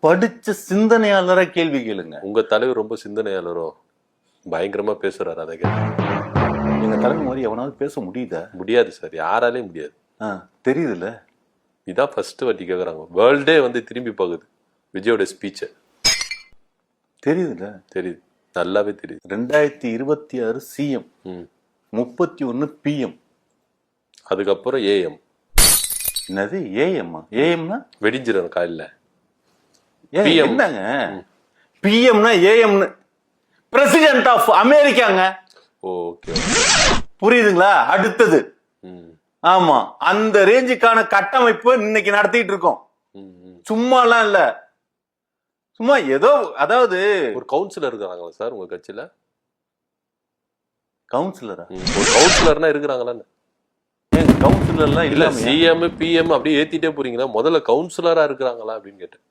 படிச்ச சிந்தனையாளரா கேள்வி கேளுங்க. உங்க தலைவர் ரொம்ப சிந்தனையாளரோ? பயங்கரமா பேசுறாரு. அதை எங்க தலைமை மாதிரி எவனாவது பேச முடியுதா? முடியாது சார், யாராலையும் முடியாது. தெரியுதுல்ல, இதான் ஃபர்ஸ்ட் வாட்டி கேக்குறாங்க. வேர்ல்டே வந்து திரும்பி பாக்குது விஜயோட ஸ்பீச்சை. தெரியுதுல்ல? தெரியுது, நல்லாவே தெரியுது. 2026 சிஎம், 31 பிஎம், அதுக்கப்புறம் ஏஎம். என்னது ஏஎம்மா? ஏஎம்னா வெடிஞ்சிடும் காலையில. என்னங்க பிஎம்னா ஏஎம்னு? பிரசிடென்ட் ஆஃப் அமெரிக்காங்க. ஓகே, புரியுதுங்களா? அடுத்தது ஆமா, அந்த ரேஞ்சுக்கான கட்டமைப்பு இன்னைக்கு நடத்திட்டு இருக்கோம். சும்மாலாம் இல்ல, சும்மா ஏதோ, அதாவது ஒரு கவுன்சிலர் இருக்கிறாங்களா சார் உங்க கட்சியில? கவுன்சிலரா? ஒரு கவுன்சிலர்னா இருக்கிறாங்களா? கவுன்சிலர்லாம் இல்ல, சிஎம் பிஎம் அப்படியே ஏத்திட்டே போறீங்களா? முதல்ல கவுன்சிலரா இருக்கிறாங்களா அப்படின்னு கேட்டேன்.